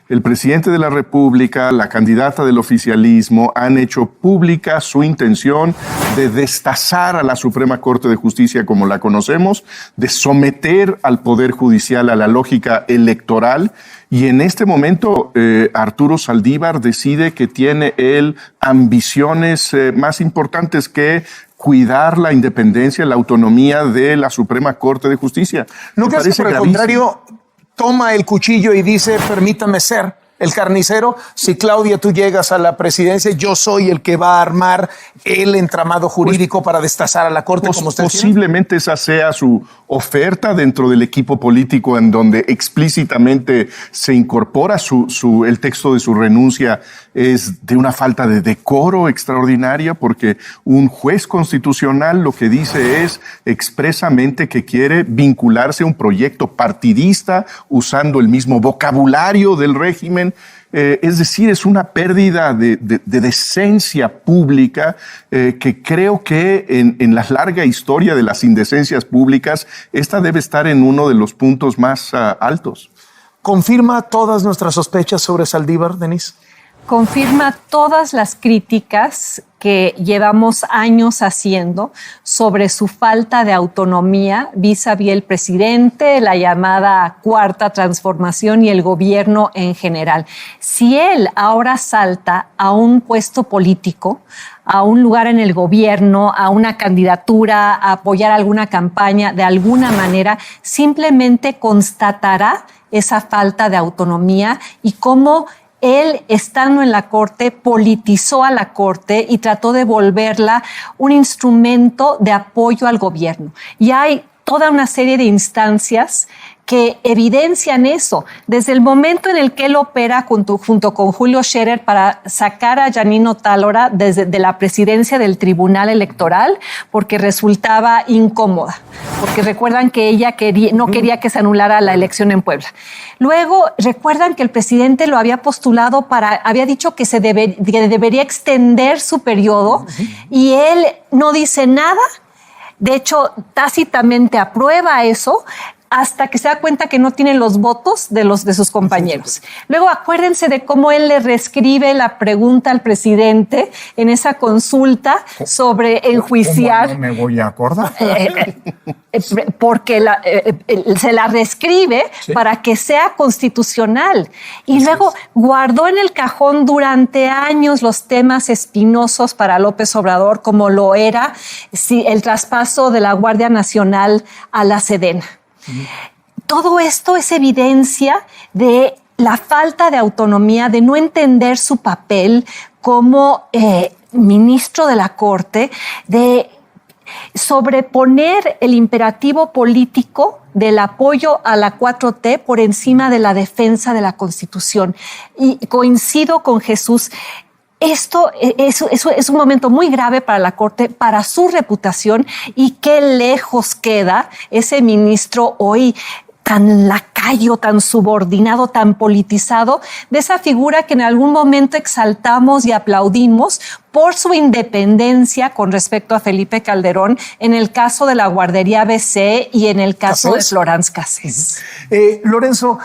El presidente de la República, la candidata del oficialismo, han hecho pública su intención de destazar a la Suprema Corte de Justicia como la conocemos, de someter al Poder Judicial a la lógica electoral. Y en este momento Arturo Saldívar decide que tiene él ambiciones más importantes que cuidar la independencia, la autonomía de la Suprema Corte de Justicia. ¿No crees que por el contrario toma el cuchillo y dice, permítame ser el carnicero? Si Claudia, tú llegas a la presidencia, yo soy el que va a armar el entramado jurídico para destazar a la Corte, como usted posiblemente esa sea su oferta dentro del equipo político, en donde explícitamente se incorpora el texto de su renuncia es de una falta de decoro extraordinaria, porque un juez constitucional lo que dice es expresamente que quiere vincularse a un proyecto partidista usando el mismo vocabulario del régimen. Es decir, es una pérdida de decencia pública que creo que en la larga historia de las indecencias públicas, esta debe estar en uno de los puntos más altos. ¿Confirma todas nuestras sospechas sobre Saldívar, Denise? Confirma todas las críticas que llevamos años haciendo sobre su falta de autonomía vis-a-vis el presidente, la llamada Cuarta Transformación y el gobierno en general. Si él ahora salta a un puesto político, a un lugar en el gobierno, a una candidatura, a apoyar alguna campaña, de alguna manera, simplemente constatará esa falta de autonomía y cómo él, estando en la Corte, politizó a la Corte y trató de volverla un instrumento de apoyo al gobierno. Y hay toda una serie de instancias que evidencian eso. Desde el momento en el que él opera junto con Julio Scherer para sacar a Janine Otálora de la presidencia del Tribunal Electoral, porque resultaba incómoda, porque recuerdan que ella no quería que se anulara la elección en Puebla. Luego, recuerdan que el presidente lo había postulado había dicho que debería extender su periodo, y él no dice nada. De hecho, tácitamente aprueba eso hasta que se da cuenta que no tienen los votos de sus compañeros. Luego, acuérdense de cómo él le reescribe la pregunta al presidente en esa consulta sobre enjuiciar. ¿Cómo no me voy a acordar? Porque se la reescribe, ¿sí?, para que sea constitucional. Y luego guardó en el cajón durante años los temas espinosos para López Obrador, como lo era el traspaso de la Guardia Nacional a la Sedena. Todo esto es evidencia de la falta de autonomía, de no entender su papel como ministro de la Corte, de sobreponer el imperativo político del apoyo a la 4T por encima de la defensa de la Constitución. Y coincido con Jesús. Esto es un momento muy grave para la Corte, para su reputación, y qué lejos queda ese ministro hoy tan lacayo, tan subordinado, tan politizado, de esa figura que en algún momento exaltamos y aplaudimos por su independencia con respecto a Felipe Calderón, en el caso de la guardería ABC y en el caso de Florence Cassés. Lorenzo,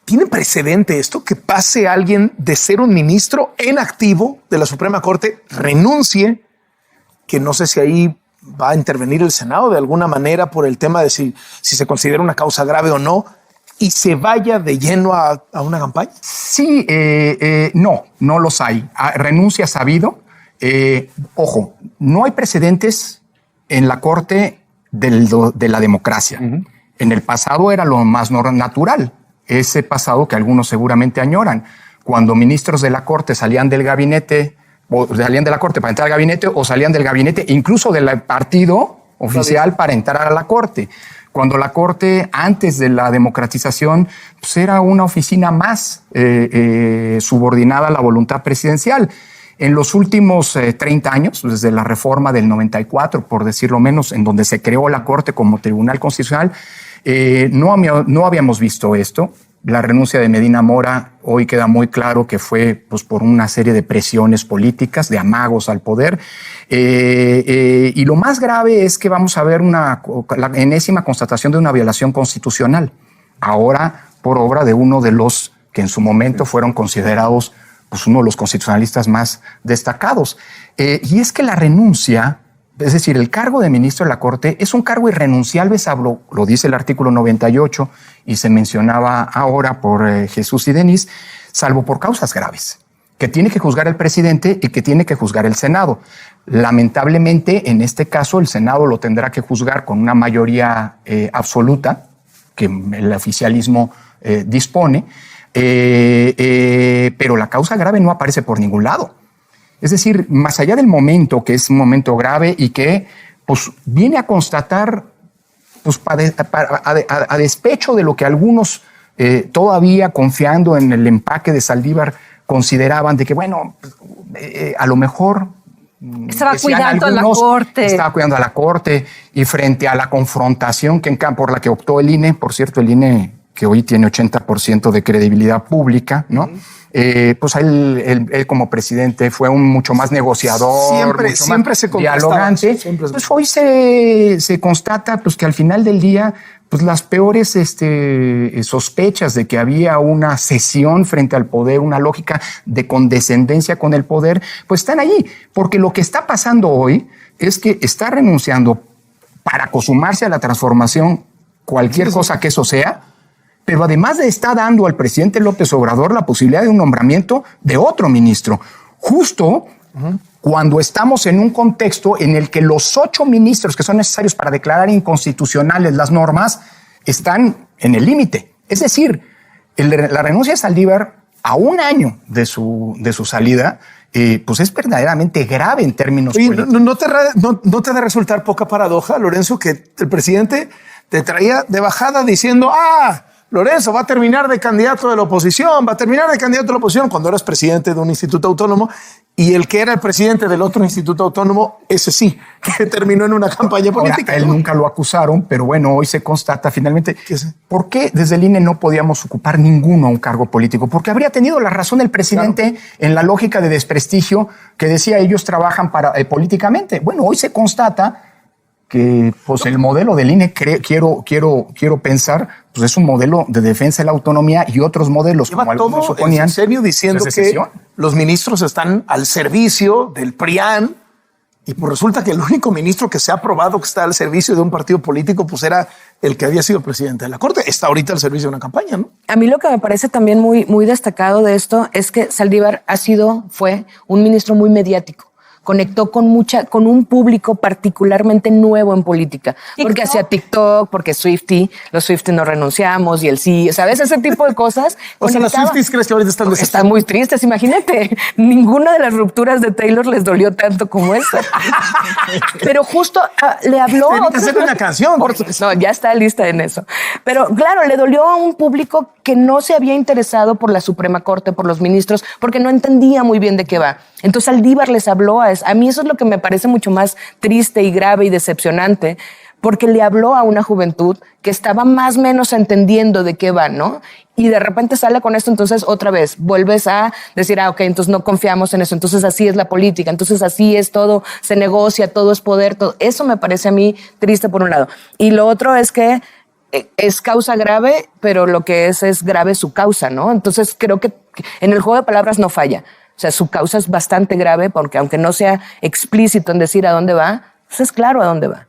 ¿tiene precedente esto? Que pase alguien de ser un ministro en activo de la Suprema Corte, renuncie, que no sé si ahí va a intervenir el Senado de alguna manera por el tema de si se considera una causa grave o no, y se vaya de lleno a una campaña? Sí, no los hay. Renuncias ha habido. Ojo, no hay precedentes en la Corte de la democracia. En el pasado era lo más natural. Ese pasado que algunos seguramente añoran, cuando ministros de la Corte salían del gabinete, o salían de la Corte para entrar al gabinete, o salían del gabinete incluso del partido oficial para entrar a la Corte. Cuando la Corte, antes de la democratización, pues era una oficina más subordinada a la voluntad presidencial. En los últimos 30 años, desde la reforma del 94, por decirlo menos, en donde se creó la Corte como Tribunal Constitucional, no habíamos visto esto. La renuncia de Medina Mora hoy queda muy claro que fue pues, por una serie de presiones políticas, de amagos al poder. Y lo más grave es que vamos a ver la enésima constatación de una violación constitucional, ahora por obra de uno de los que en su momento fueron considerados pues, uno de los constitucionalistas más destacados. Y es que la renuncia, es decir, el cargo de ministro de la Corte es un cargo irrenunciable, lo dice el artículo 98 y se mencionaba ahora por Jesús y Denis, salvo por causas graves, que tiene que juzgar el presidente y que tiene que juzgar el Senado. Lamentablemente, en este caso, el Senado lo tendrá que juzgar con una mayoría absoluta, que el oficialismo dispone, pero la causa grave no aparece por ningún lado. Es decir, más allá del momento, que es un momento grave y que pues, viene a constatar, pues, a despecho de lo que algunos todavía confiando en el empaque de Saldívar consideraban de que, bueno, a lo mejor estaba cuidando a la Corte. Estaba cuidando a la Corte y frente a la confrontación por la que optó el INE, por cierto, el INE que hoy tiene 80% de credibilidad pública, ¿no? Pues él como presidente fue un mucho más negociador, siempre se dialogante. Pues hoy se constata pues, que al final del día pues las peores sospechas de que había una cesión frente al poder, una lógica de condescendencia con el poder, pues están allí. Porque lo que está pasando hoy es que está renunciando para consumarse a la transformación, cualquier cosa que eso sea, pero además de estar dando al presidente López Obrador la posibilidad de un nombramiento de otro ministro, justo cuando estamos en un contexto en el que los 8 ministros que son necesarios para declarar inconstitucionales las normas están en el límite. Es decir, la renuncia de Saldívar a un año de su salida, pues es verdaderamente grave en términos políticos. ¿No te debe resultar poca paradoja, Lorenzo, que el presidente te traía de bajada diciendo, Lorenzo va a terminar de candidato de la oposición, cuando eras presidente de un instituto autónomo, y el que era el presidente del otro instituto autónomo, ese sí, que terminó en una campaña política? Ahora, él nunca lo acusaron, pero bueno, hoy se constata finalmente. ¿Por qué desde el INE no podíamos ocupar ninguno a un cargo político? Porque habría tenido la razón el presidente en la lógica de desprestigio que decía ellos trabajan políticamente. Bueno, hoy se constata que pues el modelo del INE quiero pensar pues es un modelo de defensa de la autonomía y otros modelos como algunos suponían. ¿En serio diciendo que los ministros están al servicio del PRIAN y pues resulta que el único ministro que se ha probado que está al servicio de un partido político pues era el que había sido presidente de la Corte? Está ahorita al servicio de una campaña, ¿no? A mí lo que me parece también muy, muy destacado de esto es que Saldívar fue un ministro muy mediático. Conectó con un público particularmente nuevo en política. ¿TikTok? Porque hacía TikTok, porque los Swiftie no renunciamos y el sí, ¿sabes? Ese tipo de cosas. O sea, los Swifties crees que ahorita están muy tristes, imagínate. Ninguna de las rupturas de Taylor les dolió tanto como esta. Pero justo le habló... Tienen que hacer una canción. No, ya está lista en eso. Pero claro, le dolió a un público que no se había interesado por la Suprema Corte, por los ministros, porque no entendía muy bien de qué va. Entonces Saldívar les habló a mí eso es lo que me parece mucho más triste y grave y decepcionante, porque le habló a una juventud que estaba más o menos entendiendo de qué va, ¿no? Y de repente sale con esto, entonces otra vez vuelves a decir, ok, entonces no confiamos en eso, entonces así es la política, entonces así es todo, se negocia, todo es poder, todo. Eso me parece a mí triste por un lado. Y lo otro es que es causa grave, pero lo que es grave su causa, ¿no? Entonces creo que en el juego de palabras no falla. O sea, su causa es bastante grave porque aunque no sea explícito en decir a dónde va, pues es claro a dónde va.